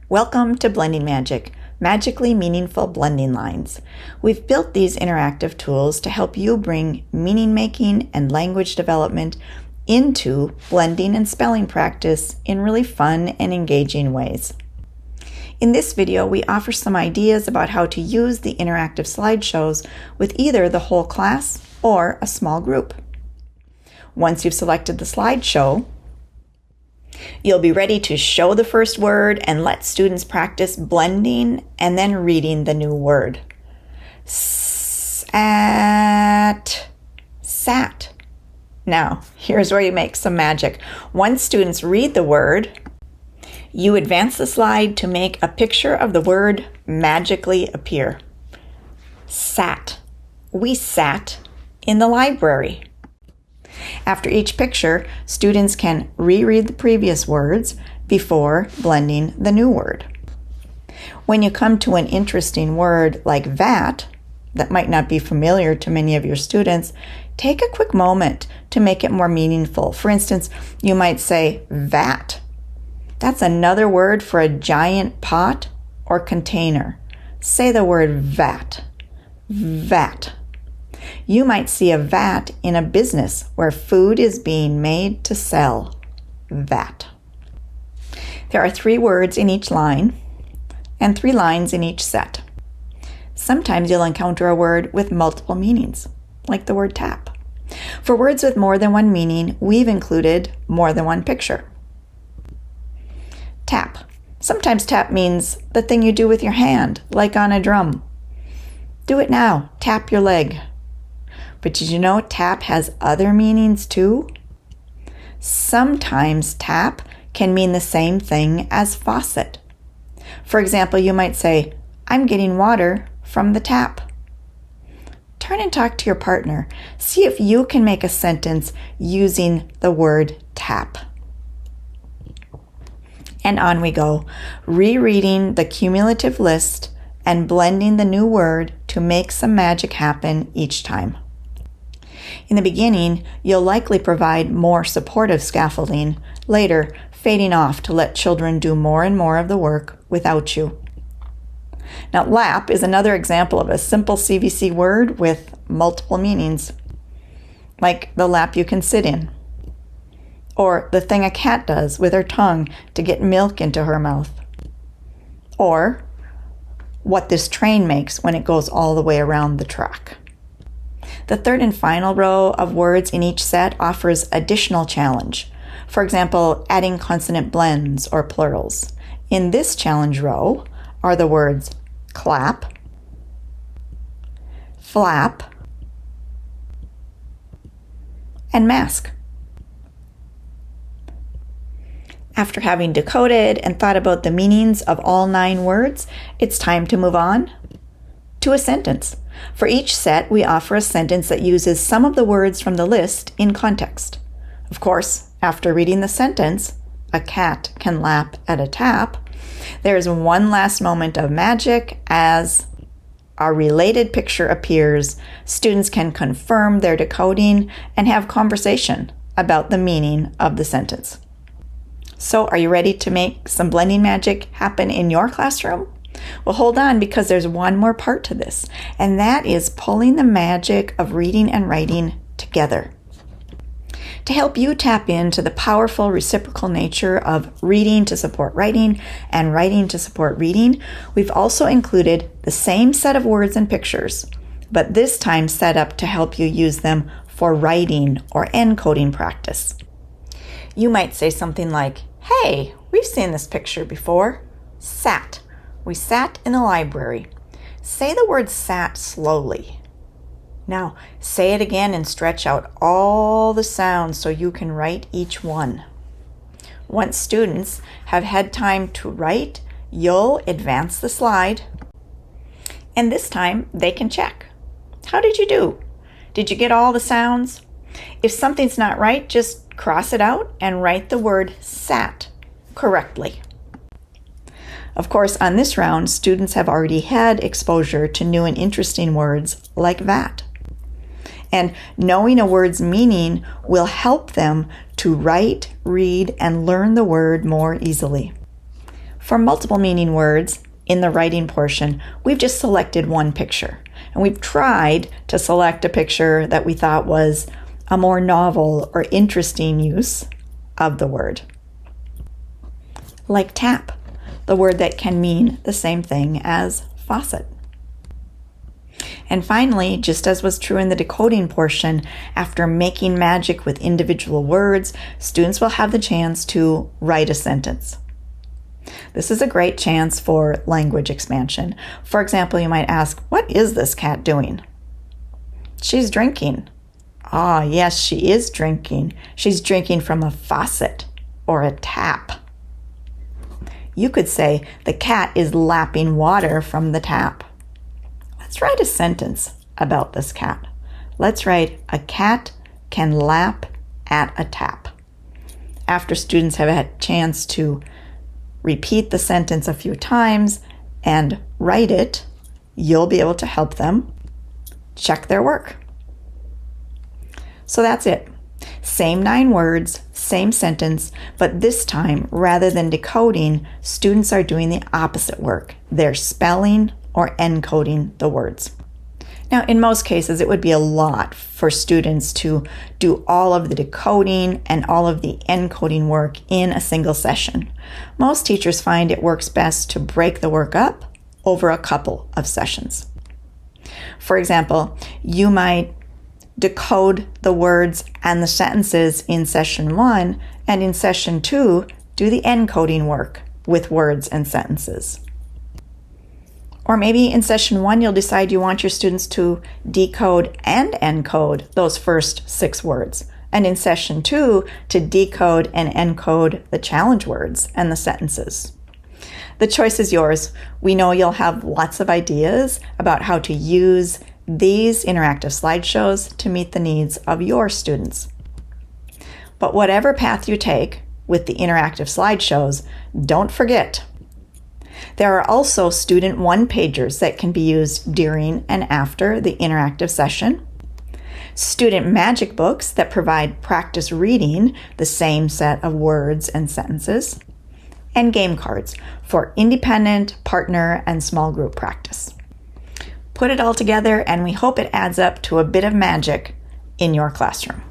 Welcome to Blending Magic, magically meaningful blending lines. We've built these interactive tools to help you bring meaning making and language development into blending and spelling practice in really fun and engaging ways. In this video, we offer some ideas about how to use the interactive slideshows with either the whole class or a small group. Once you've selected the slideshow, you'll be ready to show the first word and let students practice blending and then reading the new word. Sat. Now, here's where you make some magic. Once students read the word, you advance the slide to make a picture of the word magically appear. Sat. We sat in the library. After each picture, students can reread the previous words before blending the new word. When you come to an interesting word like vat, that might not be familiar to many of your students, take a quick moment to make it more meaningful. For instance, you might say vat. That's another word for a giant pot or container. Say the word vat. Vat. You might see a vat in a business where food is being made to sell. Vat. There are 3 words in each line and 3 lines in each set. Sometimes you'll encounter a word with multiple meanings, like the word tap. For words with more than one meaning, we've included more than one picture. Tap. Sometimes tap means the thing you do with your hand, like on a drum. Do it now. Tap your leg. But did you know tap has other meanings too? Sometimes tap can mean the same thing as faucet. For example, you might say, I'm getting water from the tap. Turn and talk to your partner. See if you can make a sentence using the word tap. And on we go, rereading the cumulative list and blending the new word to make some magic happen each time. In the beginning, you'll likely provide more supportive scaffolding, later fading off to let children do more and more of the work without you. Now, lap is another example of a simple CVC word with multiple meanings, like the lap you can sit in, or the thing a cat does with her tongue to get milk into her mouth, or what this train makes when it goes all the way around the track. The third and final row of words in each set offers additional challenge. For example, adding consonant blends or plurals. In this challenge row are the words clap, flap, and mask. After having decoded and thought about the meanings of all 9 words, it's time to move on to a sentence. For each set, we offer a sentence that uses some of the words from the list in context. Of course, after reading the sentence, a cat can lap at a tap, there's one last moment of magic as a related picture appears. Students can confirm their decoding and have conversation about the meaning of the sentence. So, are you ready to make some blending magic happen in your classroom? Well, hold on, because there's one more part to this, and that is pulling the magic of reading and writing together. To help you tap into the powerful reciprocal nature of reading to support writing and writing to support reading, we've also included the same set of words and pictures, but this time set up to help you use them for writing or encoding practice. You might say something like, hey, we've seen this picture before. Sat. We sat in the library. Say the word sat slowly. Now, say it again and stretch out all the sounds so you can write each one. Once students have had time to write, you'll advance the slide, and this time they can check. How did you do? Did you get all the sounds? If something's not right, just cross it out and write the word sat correctly. Of course, on this round, students have already had exposure to new and interesting words like vat. And knowing a word's meaning will help them to write, read, and learn the word more easily. For multiple meaning words, in the writing portion, we've just selected one picture. And we've tried to select a picture that we thought was a more novel or interesting use of the word. Like tap, the word that can mean the same thing as faucet. And finally, just as was true in the decoding portion, after making magic with individual words, students will have the chance to write a sentence. This is a great chance for language expansion. For example, you might ask, what is this cat doing? She's drinking. Ah, yes, she is drinking. She's drinking from a faucet or a tap. You could say, the cat is lapping water from the tap. Let's write a sentence about this cat. Let's write, a cat can lap at a tap. After students have had a chance to repeat the sentence a few times and write it, you'll be able to help them check their work. So that's it. Same 9 words, same sentence, but this time, rather than decoding, students are doing the opposite work. They're spelling or encoding the words. Now, in most cases, it would be a lot for students to do all of the decoding and all of the encoding work in a single session. Most teachers find it works best to break the work up over a couple of sessions. For example, you might decode the words and the sentences in session 1, and in session 2, do the encoding work with words and sentences. Or maybe in session 1, you'll decide you want your students to decode and encode those first 6 words. And in session 2, to decode and encode the challenge words and the sentences. The choice is yours. We know you'll have lots of ideas about how to use these interactive slideshows to meet the needs of your students. But whatever path you take with the interactive slideshows, don't forget, there are also student one-pagers that can be used during and after the interactive session, student magic books that provide practice reading the same set of words and sentences, and game cards for independent, partner, and small group practice. Put it all together, and we hope it adds up to a bit of magic in your classroom.